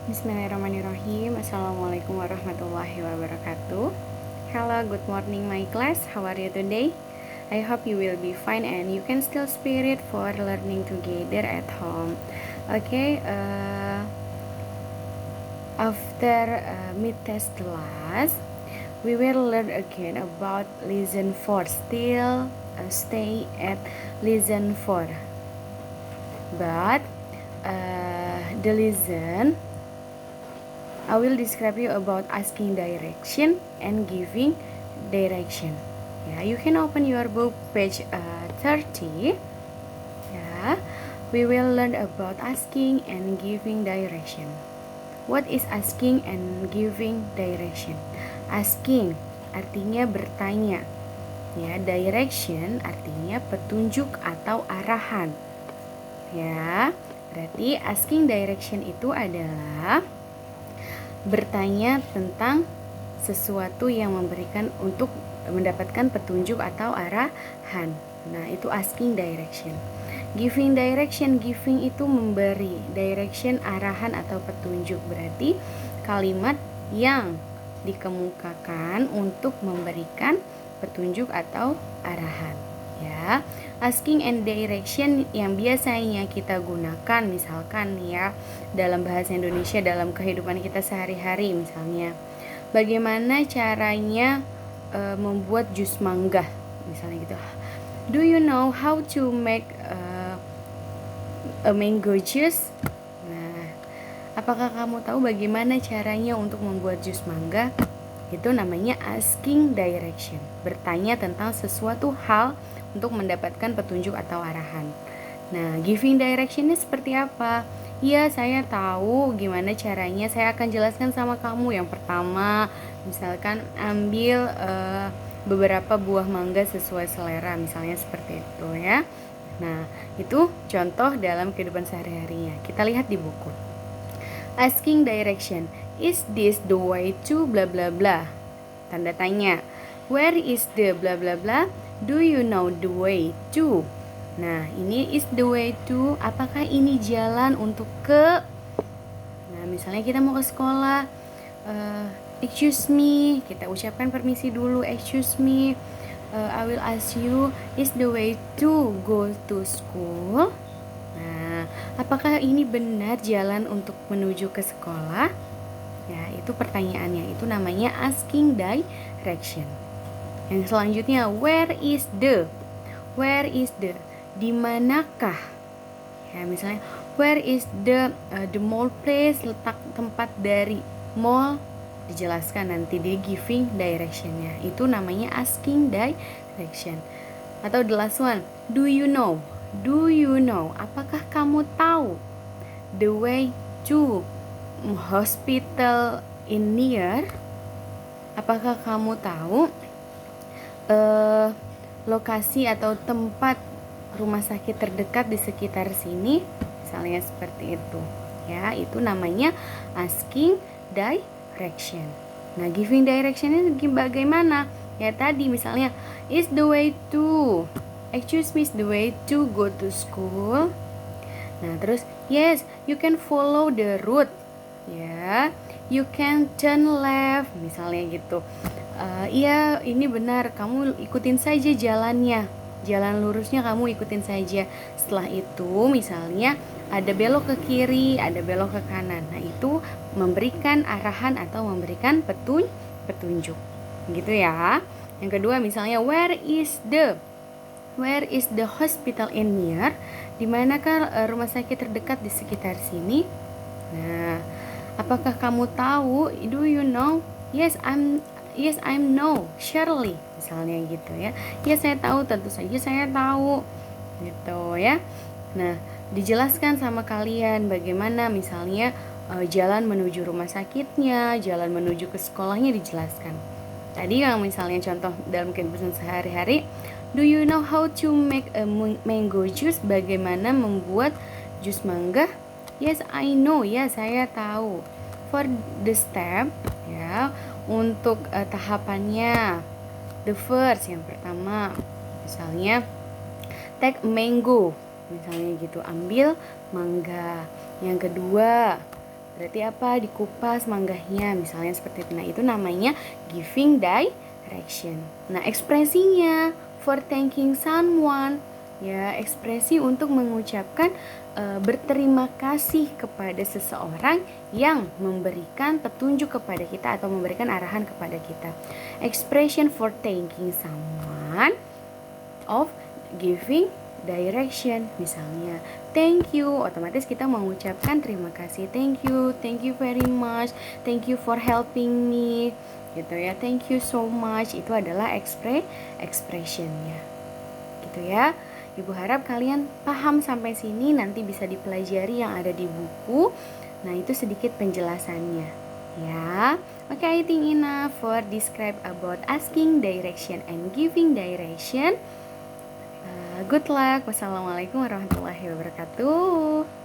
Bismillahirrahmanirrahim. Assalamualaikum warahmatullahi wabarakatuh. Hello, good morning my class. How are you today? I hope you will be fine and you can still spirit for learning together at home. Okay, after mid-test class, we will learn again about lesson 4. Still stay at lesson 4. But the lesson I will describe you about asking direction and giving direction. Yeah, you can open your book page 30. Yeah, we will learn about asking and giving direction. What is asking and giving direction? Asking artinya bertanya. Ya, direction artinya petunjuk atau arahan. Ya, berarti asking direction itu adalah bertanya tentang sesuatu yang memberikan untuk mendapatkan petunjuk atau arahan. Nah, itu asking direction. Giving direction, giving itu memberi, direction arahan atau petunjuk. Berarti kalimat yang dikemukakan untuk memberikan petunjuk atau arahan. Ya, asking and direction yang biasanya kita gunakan misalkan ya dalam bahasa Indonesia dalam kehidupan kita sehari-hari, misalnya bagaimana caranya membuat jus mangga misalnya gitu. Do you know how to make a mango juice? Nah, apakah kamu tahu bagaimana caranya untuk membuat jus mangga? Itu namanya asking direction, bertanya tentang sesuatu hal untuk mendapatkan petunjuk atau arahan. Nah, giving directionnya seperti apa? Ya, saya tahu gimana caranya. Saya akan jelaskan sama kamu. Yang pertama, misalkan ambil beberapa buah mangga sesuai selera, misalnya seperti itu ya. Nah, itu contoh dalam kehidupan sehari-harinya. Kita lihat di buku. Asking direction. Is this the way to bla bla bla? Tanda tanya. Where is the bla bla bla? Do you know the way to? Nah, ini is the way to. Apakah ini jalan untuk ke? Nah, misalnya kita mau ke sekolah. Excuse me. Kita ucapkan permisi dulu. Excuse me. I will ask you, is the way to go to school? Nah, apakah ini benar jalan untuk menuju ke sekolah? Ya, itu pertanyaannya. Itu namanya asking direction. Yang selanjutnya, where is the? Where is the? Di manakah? Ya, misalnya, where is the mall place? Letak tempat dari mall dijelaskan nanti di giving directionnya. Itu namanya asking direction. Atau the last one, do you know? Do you know? Apakah kamu tahu the way to hospital in near? Apakah kamu tahu lokasi atau tempat rumah sakit terdekat di sekitar sini? Misalnya seperti itu. Ya, itu namanya asking direction. Nah, giving directionnya bagaimana? Ya tadi misalnya, is the way to, excuse me, is the way to go to school? Nah, terus yes, you can follow the route. Ya, you can turn left, misalnya gitu. Iya, ini benar, kamu ikutin saja jalannya, jalan lurusnya kamu ikutin saja. Setelah itu misalnya ada belok ke kiri, ada belok ke kanan. Nah, itu memberikan arahan atau memberikan petunjuk gitu ya. Yang kedua misalnya, where is the hospital in near? Di manakah rumah sakit terdekat di sekitar sini? Nah, apakah kamu tahu? Do you know? Yes, I know, surely, misalnya gitu ya. Ya, saya tahu, tentu saja saya tahu, gitu ya. Nah, dijelaskan sama kalian bagaimana misalnya jalan menuju rumah sakitnya, jalan menuju ke sekolahnya dijelaskan. Tadi yang misalnya contoh dalam kehidupan sehari-hari, do you know how to make a mango juice? Bagaimana membuat jus mangga? Yes, I know, ya saya tahu. For the step, ya, untuk tahapannya, the first, yang pertama misalnya take mango, misalnya gitu, ambil mangga. Yang kedua Berarti apa? Dikupas manggahnya, misalnya seperti itu. Nah, itu namanya giving direction. Nah, ekspresinya for thanking someone, ya, ekspresi untuk mengucapkan berterima kasih kepada seseorang yang memberikan petunjuk kepada kita atau memberikan arahan kepada kita. Expression for thanking someone of giving direction, misalnya thank you, otomatis kita mengucapkan terima kasih, thank you very much, thank you for helping me, gitu ya, thank you so much. Itu adalah expressionnya, gitu ya. Ibu harap kalian paham sampai sini, nanti bisa dipelajari yang ada di buku. Nah, itu sedikit penjelasannya, ya. Oke, I think enough for describe about asking direction and giving direction. Good luck. Wassalamualaikum warahmatullahi wabarakatuh.